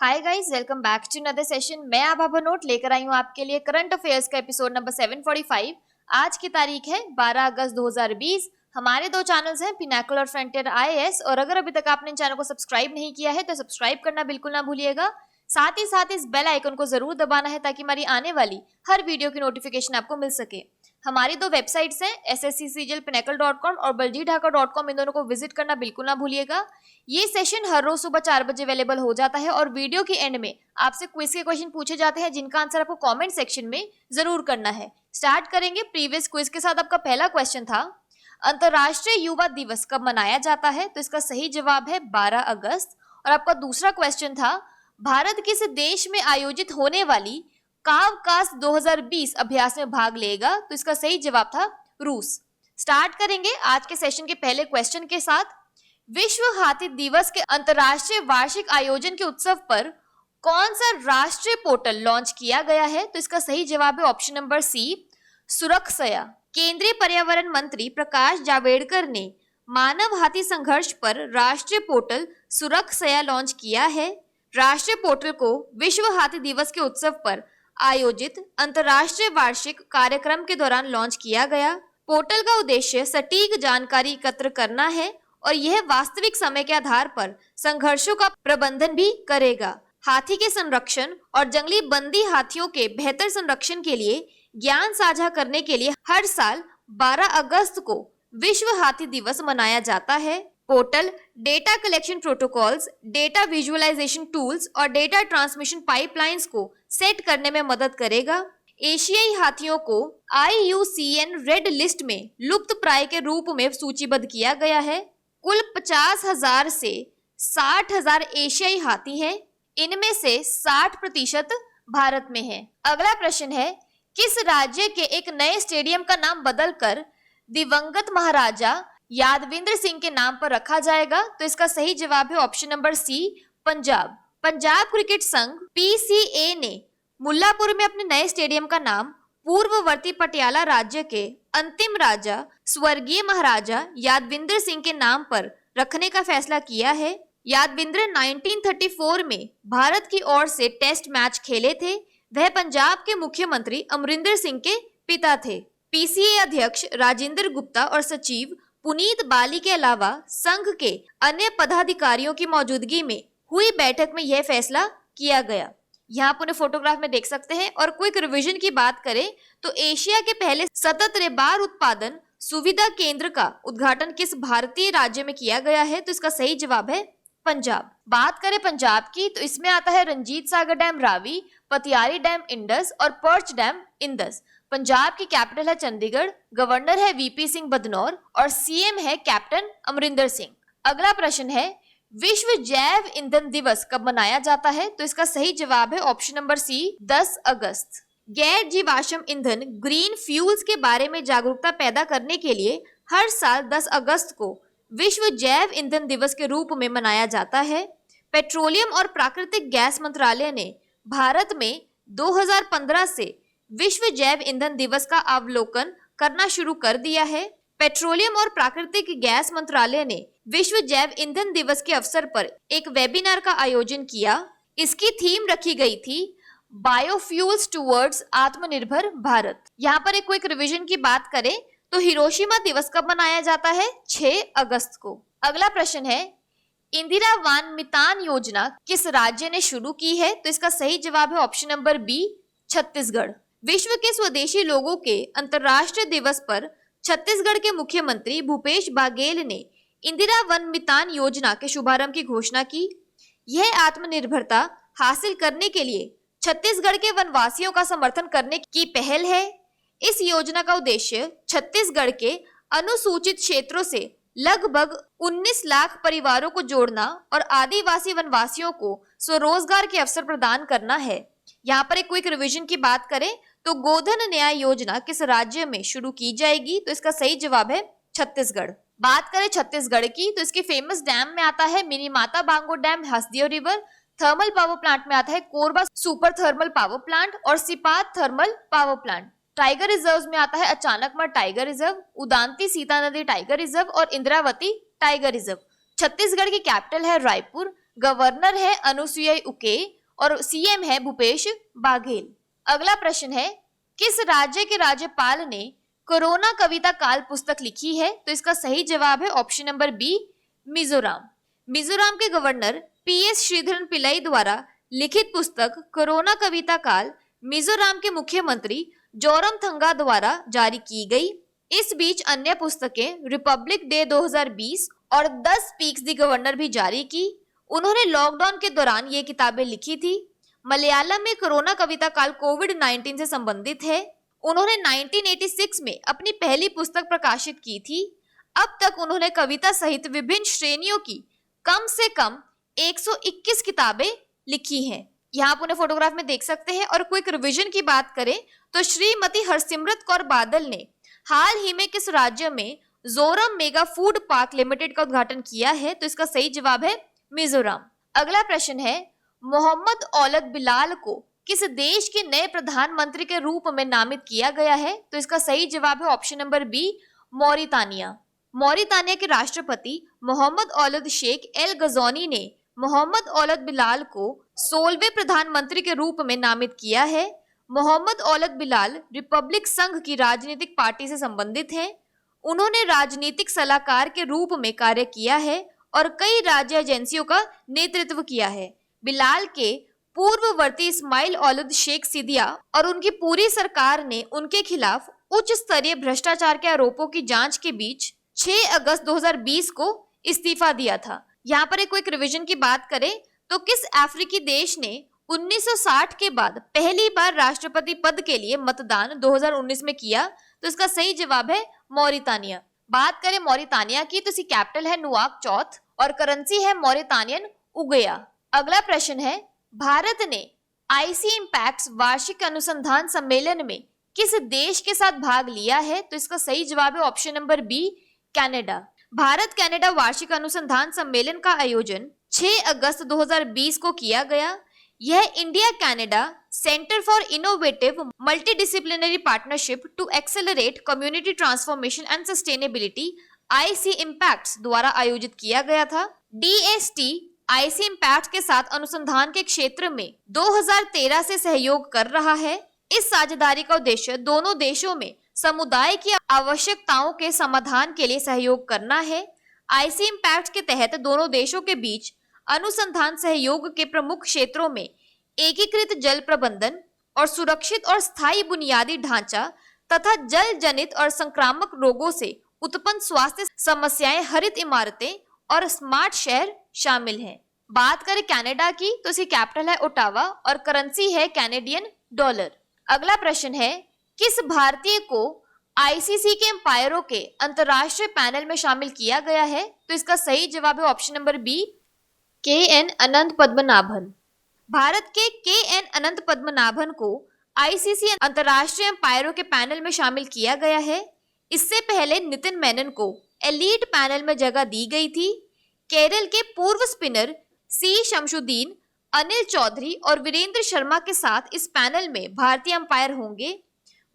Hi guys, welcome back to another session. मैं आभा भनोट लेकर आई हूँ आपके लिए करंट अफेयर्स का एपिसोड नंबर 745। आज की तारीख है 12 अगस्त 2020। हमारे दो चैनल्स हैं, पिनाकल और फ्रंटियर आईएएस, और अगर अभी तक आपने चैनल को सब्सक्राइब नहीं किया है तो सब्सक्राइब करना बिल्कुल ना भूलिएगा। साथ ही इस बेल आइकन को जरूर दबाना है ताकि हमारी आने वाली हर वीडियो की नोटिफिकेशन आपको मिल सके। हमारी दो वेबसाइट्स हैं, ssccglpinacle.com और baljeedhaka.com। इन दोनों को विजिट करना बिल्कुल ना भूलिएगा। ये सेशन हर रोज सुबह 4 बजे अवेलेबल हो जाता है और वीडियो के एंड में आपसे क्विज के क्वेश्चन पूछे जाते हैं जिनका आंसर आपको कमेंट सेक्शन में जरूर करना है। स्टार्ट करेंगे प्रीवियस क्विज के साथ। आपका पहला क्वेश्चन था, अंतरराष्ट्रीय युवा दिवस कब मनाया जाता है? तो इसका सही जवाब है 12 अगस्त। और आपका दूसरा क्वेश्चन था, भारत किस देश में आयोजित होने वाली कावकास 2020 अभ्यास में भाग लेगा? तो इसका सही जवाब था रूस। स्टार्ट करेंगे आज के सेशन के पहले क्वेश्चन के साथ। विश्व हाथी दिवस के अंतरराष्ट्रीय वार्षिक आयोजन के उत्सव पर कौन सा राष्ट्रीय पोर्टल लॉन्च किया गया है? तो इसका सही जवाब है ऑप्शन नंबर सी, सुरक्षया। केंद्रीय पर्यावरण मंत्री प्रकाश जावड़ेकर ने मानव हाथी संघर्ष पर राष्ट्रीय पोर्टल सुरक्षया लॉन्च किया है। राष्ट्रीय पोर्टल को विश्व हाथी दिवस के उत्सव पर आयोजित अंतरराष्ट्रीय वार्षिक कार्यक्रम के दौरान लॉन्च किया गया। पोर्टल का उद्देश्य सटीक जानकारी एकत्र करना है और यह वास्तविक समय के आधार पर संघर्षों का प्रबंधन भी करेगा। हाथी के संरक्षण और जंगली बंदी हाथियों के बेहतर संरक्षण के लिए ज्ञान साझा करने के लिए हर साल 12 अगस्त को विश्व हाथी दिवस मनाया जाता है। Portal data collection protocols, data visualisation tools और डेटा ट्रांसमिशन पाइपलाइंस को सेट करने में मदद करेगा। एशियाई हाथियों को IUCN रेड लिस्ट में लुप्त प्राय के रूप में सूचीबद्ध किया गया है। कुल 50,000 से 60,000 एशियाई हाथी हैं। इनमें से 60% भारत में है। अगला प्रश्न है, किस राज्य के एक नए स्टेडियम का नाम बदलकर दिवंगत महाराजा यादविंद्र सिंह के नाम पर रखा जाएगा? तो इसका सही जवाब है option number C, Punjab. Punjab cricket संघ PCA ने मुल्लापुर में अपने नए स्टेडियम का नाम पूर्ववर्ती पटियाला राज्य के अंतिम राजा स्वर्गीय महाराजा यादविंद्र सिंह के नाम पर रखने का फैसला किया है। यादविंद्र 1934 में भारत की ओर से टेस्ट मैच खेले थे। वह पंजाब के मुख्यमंत्री अमरिंदर सिंह के पिता थे। PCA अध्यक्ष राजेंद्र गुप्ता और सचिव पुनीत बाली के अलावा संघ के अन्य पदाधिकारियों की मौजूदगी में हुई बैठक में यह फैसला किया गया। यहाँ आप उन्हें फोटोग्राफ में देख सकते हैं। और क्विक रिवीजन की बात करें तो एशिया के पहले सतत रेबार उत्पादन सुविधा केंद्र का उद्घाटन किस भारतीय राज्य में किया गया है? तो इसका सही जवाब है पंजाब। बात करें पंजाब की तो इसमें आता है Ranjit Sagar dam Ravi, पतियारी dam Indus और पर्च डैम इंदस। पंजाब की कैपिटल है चंडीगढ़, गवर्नर है VP सिंह बदनौर और CM है कैप्टन अमरिंदर सिंह। अगला प्रश्न है, विश्व जैव ईंधन दिवस कब मनाया जाता है? तो इसका सही जवाब है ऑप्शन नंबर सी, 10 अगस्त। गैर जीवाश्म ईंधन ग्रीन फ्यूल्स के बारे में जागरूकता पैदा करने के लिए हर साल 10 अगस्त को विश्व जैव ईंधन दिवस के रूप में मनाया जाता है। पेट्रोलियम और प्राकृतिक गैस मंत्रालय ने भारत में 2015 से विश्व जैव ईंधन दिवस का अवलोकन करना शुरू कर दिया है। पेट्रोलियम और प्राकृतिक गैस मंत्रालय ने विश्व जैव ईंधन दिवस के अवसर पर एक वेबिनार का आयोजन किया। इसकी थीम रखी गई थी बायोफ्यूल्स टुवर्ड्स आत्मनिर्भर भारत। यहाँ पर एक क्विक रिवीजन की बात करें तो हिरोशिमा दिवस कब मनाया जाता है? 6 अगस्त को। अगला प्रश्न है, इंदिरा वन मितान योजना किस राज्य ने शुरू की है? तो इसका सही जवाब है ऑप्शन नंबर बी, छत्तीसगढ़। विश्व के स्वदेशी लोगों के अंतर्राष्ट्रीय दिवस पर छत्तीसगढ़ के मुख्यमंत्री भूपेश बाघेल ने इंदिरा वन मितान योजना के शुभारंभ की घोषणा की। यह आत्मनिर्भरता हासिल करने के लिए छत्तीसगढ़ के वनवासियों का समर्थन करने की पहल है। इस योजना का उद्देश्य छत्तीसगढ़ के अनुसूचित क्षेत्रों से लगभग 19 लाख परिवारों को जोड़ना और आदिवासी वनवासियों को स्वरोजगार के अवसर प्रदान करना है। यहाँ पर एक क्विक रिवीजन की बात करें तो गोधन न्याय योजना किस राज्य में शुरू की जाएगी? तो इसका सही जवाब है छत्तीसगढ़। बात करें छत्तीसगढ़ की तो इसके फेमस डैम में आता है Mini Mata Bango dam, Hasdeo river. Thermal power plant में आता है Korba super thermal power plant और Sipat thermal power plant. Tiger reserve में आता है अचानकमर टाइगर रिजर्व, उदांती सीता नदी टाइगर रिजर्व और इंद्रावती टाइगर रिजर्व। छत्तीसगढ़ की कैपिटल है रायपुर। गवर्नर है अनुसुईया उइके और सीएम है भूपेश बाघेल। अगला प्रश्न है, किस राज्य के राज्यपाल ने कोरोना कविता काल पुस्तक लिखी है? तो इसका सही जवाब है option number B, Mizoram. Mizoram के गवर्नर पीएस श्रीधरन पिल्लई द्वारा लिखित पुस्तक कोरोना कविता काल मिजोरम के मुख्यमंत्री जोरामथंगा द्वारा जारी की गई। इस बीच अन्य पुस्तकें रिपब्लिक डे 2020 और 10 स्पीक्स द गवर्नर भी जारी की। उन्होंने लॉकडाउन के दौरान ये किताबें लिखी थी। मलयालम में कोरोना कविता काल कोविड-19 से संबंधित है। उन्होंने 1986 में अपनी पहली पुस्तक प्रकाशित की थी। अब तक उन्होंने कविता सहित विभिन्न श्रेणियों की कम से कम 121 किताबें लिखी हैं। यहाँ आप उन्हें फोटोग्राफ में देख सकते हैं। और क्विक रिवीजन की बात करें तो श्रीमती हरसिमरत कौर बादल ने हाल ही में किस राज्य में Zoram mega food park limited का उद्घाटन किया है? तो इसका सही जवाब है मिजोरम। अगला प्रश्न है, मोहम्मद औलद बिलाल को किस देश के नए प्रधानमंत्री के रूप में नामित किया गया है? तो इसका सही जवाब है option number B, Mauritania. Mauritania के राष्ट्रपति Mohamed Ould Cheikh El Ghazouani ने मोहम्मद औलद बिलाल को 16वें प्रधानमंत्री के रूप में नामित किया है। मोहम्मद औलद बिलाल रिपब्लिक संघ की राजनीतिक पार्टी से संबंधित हैं। उन्होंने राजनीतिक सलाहकार के रूप में कार्य किया है और कई राज्य एजेंसियों का नेतृत्व किया है। बिलाल के पूर्ववर्ती इस्माइल औलद शेख सिदिया और उनकी पूरी सरकार ने उनके खिलाफ उच्च स्तरीय भ्रष्टाचार के आरोपों की जांच के बीच 6 अगस्त 2020 को इस्तीफा दिया था। यहाँ पर एक क्विक रिवीजन की बात करें तो किस अफ्रीकी देश ने 1960 के बाद पहली बार राष्ट्रपति पद के लिए मतदान 2019 में किया? तो इसका सही जवाब है मौरितानिया। बात करें मौरितानिया की तो इसकी कैपिटल है नुआकचौथ और करेंसी है मौरितानियन उगया। अगला प्रश्न है, भारत ने आईसी इम्पैक्ट्स वार्षिक अनुसंधान सम्मेलन में किस देश के साथ भाग लिया है? तो इसका सही जवाब है option number B, Canada. Bharat Canada वार्षिक अनुसंधान सम्मेलन का आयोजन 6 अगस्त 2020 को किया गया। यह India Canada centre for innovative multidisciplinary partnership to accelerate community transformation and sustainability IC impacts द्वारा आयोजित किया गया था। डीएसटी आईसी इम्पैक्ट के साथ अनुसंधान के क्षेत्र में 2013 से सहयोग कर रहा है। इस साझेदारी का उद्देश्य दोनों देशों में समुदाय की आवश्यकताओं के समाधान के लिए सहयोग करना है। आईसी इम्पैक्ट के तहत दोनों देशों के बीच अनुसंधान सहयोग के प्रमुख क्षेत्रों में एकीकृत जल प्रबंधन और सुरक्षित और स्थायी बुनियादी ढांचा तथा जल जनित और संक्रामक रोगों से उत्पन्न स्वास्थ्य समस्याएं, हरित इमारतें और स्मार्ट शहर शामिल हैं। बात करें कनाडा की तो इसकी कैपिटल है ओटावा और करेंसी है कैनेडियन डॉलर। अगला प्रश्न है, किस भारतीय को आईसीसी के एम्पायरों के अंतरराष्ट्रीय पैनल में शामिल किया गया है? तो इसका सही जवाब है ऑप्शन नंबर बी, के.एन. अनंत पद्मनाभन। भारत के के.एन. अनंत पद्मनाभन को आईसीसी अंतरराष्ट्रीय एम्पायरों के पैनल में शामिल किया गया है। इससे पहले नितिन मेनन को एलीट पैनल में जगह दी गई थी। केरल के पूर्व स्पिनर सी शमशुद्दीन, अनिल चौधरी और वीरेंद्र शर्मा के साथ इस पैनल में भारतीय अंपायर होंगे।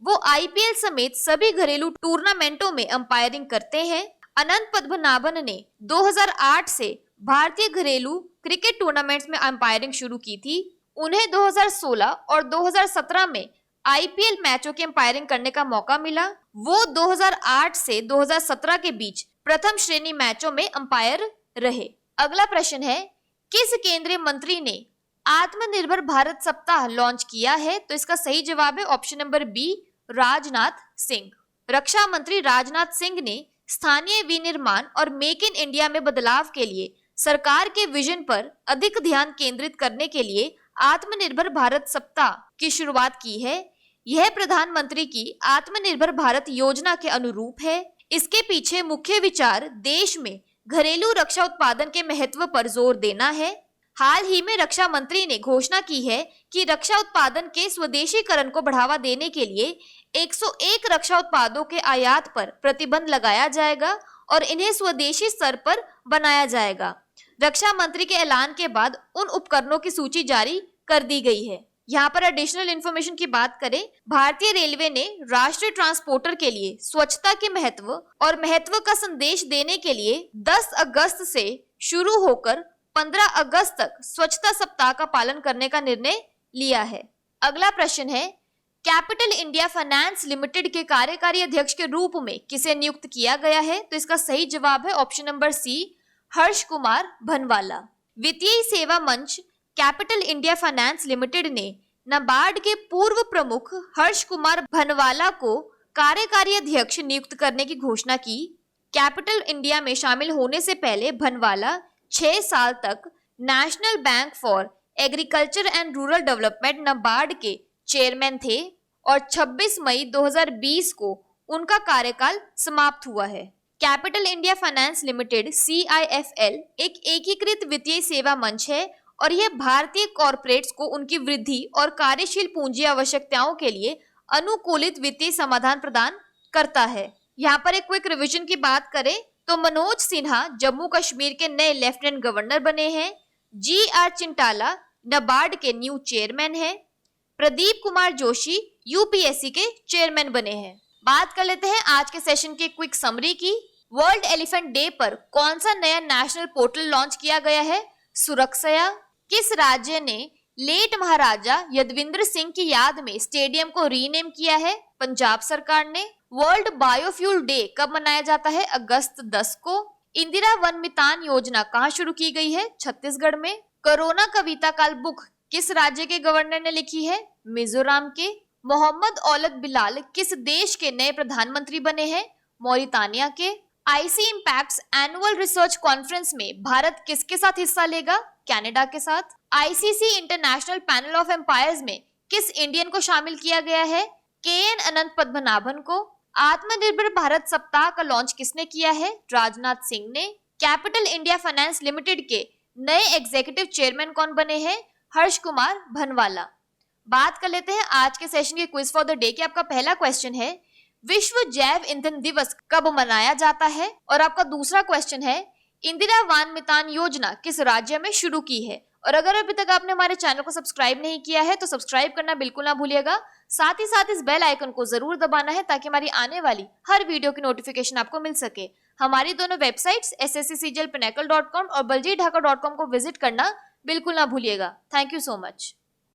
वो आईपीएल समेत सभी घरेलू टूर्नामेंटों में अंपायरिंग करते हैं। अनंत पद्मनाभन ने 2008 से भारतीय घरेलू क्रिकेट टूर्नामेंट्स में अंपायरिंग शुरू की थी। उन्हें 2016 और 2017 में आईपीएल मैचों की अंपायरिंग करने का मौका मिला। वो 2008 से 2017 के बीच प्रथम श्रेणी मैचों में अंपायर रहे। अगला प्रश्न है, किस केंद्रीय मंत्री ने आत्मनिर्भर भारत सप्ताह लॉन्च किया है? तो इसका सही जवाब है option number B, Rajnath Singh. रक्षा मंत्री राजनाथ सिंह ने स्थानीय विनिर्माण और मेक इन इंडिया में बदलाव के लिए सरकार के विजन पर अधिक ध्यान केंद्रित करने के लिए आत्मनिर्भर भारत सप्ताह की शुरुआत की है। यह प्रधानमंत्री की आत्मनिर्भर भारत योजना के अनुरूप है। इसके पीछे मुख्य विचार देश में घरेलू रक्षा उत्पादन के महत्व पर जोर देना है। हाल ही में रक्षा मंत्री ने घोषणा की है कि रक्षा उत्पादन के स्वदेशीकरण को बढ़ावा देने के लिए 101 रक्षा उत्पादों के आयात पर प्रतिबंध लगाया जाएगा और इन्हें स्वदेशी स्तर पर बनाया जाएगा। रक्षा मंत्री के ऐलान के बाद उन उपकरणों की सूची जारी कर दी गई है। यहाँ पर एडिशनल इन्फॉर्मेशन की बात करें, भारतीय रेलवे ने राष्ट्रीय ट्रांसपोर्टर के लिए स्वच्छता के महत्व और महत्व का संदेश देने के लिए 10 अगस्त से शुरू होकर 15 अगस्त तक स्वच्छता सप्ताह का पालन करने का निर्णय लिया है। अगला प्रश्न है, कैपिटल इंडिया फाइनेंस लिमिटेड के कार्यकारी अध्यक्ष के रूप में किसे नियुक्त किया गया है? तो इसका सही जवाब है ऑप्शन नंबर सी, हर्ष कुमार भनवाला। वित्तीय सेवा मंच कैपिटल इंडिया फाइनेंस लिमिटेड ने नाबार्ड के पूर्व प्रमुख हर्ष कुमार भनवाला को कार्यकारी अध्यक्ष नियुक्त करने की घोषणा की। कैपिटल इंडिया में शामिल होने से पहले भनवाला 6 साल तक national bank for agriculture and rural development NABARD के चेयरमैन थे और 26 मई 2020 को उनका कार्यकाल समाप्त हुआ है। Capital India finance limited CIFL एक एकीकृत वित्तीय सेवा मंच है और यह भारतीय कॉर्पोरेट्स को उनकी वृद्धि और कार्यशील पूंजी आवश्यकताओं के लिए अनुकूलित वित्तीय समाधान प्रदान करता है। यहाँ पर एक क्विक रिवीजन की बात करें तो मनोज सिन्हा जम्मू कश्मीर के नए लेफ्टिनेंट गवर्नर बने हैं। GR चिंटाला नाबार्ड के न्यू चेयरमैन हैं। प्रदीप कुमार जोशी UPSC के चेयरमैन बने हैं। बात कर लेते हैं आज के सेशन की क्विक समरी की। वर्ल्ड एलिफेंट डे पर कौन सा नया नेशनल पोर्टल लॉन्च किया गया है? सुरक्षया। किस राज्य ने लेट महाराजा यदविंद्र सिंह की याद में स्टेडियम को रीनेम किया है? पंजाब सरकार ने। वर्ल्ड बायोफ्यूल डे कब मनाया जाता है? अगस्त 10 को। इंदिरा वन मितान योजना कहाँ शुरू की गई है? छत्तीसगढ़ में। कोरोना कविता काल बुक किस राज्य के गवर्नर ने लिखी है? मिजोरम के। मोहम्मद औलद बिलाल किस देश के नए प्रधानमंत्री बने हैं? मॉरिटानिया के। IC impacts annual research conference में भारत किसके साथ हिस्सा लेगा? कनाडा के साथ। ICC international panel of umpires में किस इंडियन को शामिल किया गया है? KN अनंत पद्मनाभन को। आत्मनिर्भर भारत सप्ताह का लॉन्च किसने किया है? राजनाथ सिंह ने। कैपिटल इंडिया फाइनेंस लिमिटेड के नए एग्जीक्यूटिव चेयरमैन कौन बने हैं? हर्ष कुमार भनवाला। बात कर लेते हैं आज के सेशन के क्विज फॉर द डे के। आपका पहला क्वेश्चन है, विश्व जैव ईंधन दिवस कब मनाया जाता है? और आपका दूसरा क्वेश्चन है, इंदिरा वन मितान योजना किस राज्य में शुरू की है? और अगर अभी तक आपने हमारे चैनल को सब्सक्राइब नहीं किया है तो सब्सक्राइब करना बिल्कुल ना भूलिएगा। साथ ही साथ इस बेल आइकन को जरूर दबाना है ताकि हमारी आने वाली हर वीडियो की नोटिफिकेशन आपको मिल सके। हमारी दोनों वेबसाइट्स SSCCGL Pinnacle.com और baljeetdhaka.com को विजिट करना बिल्कुल ना भूलिएगा। Thank you so much.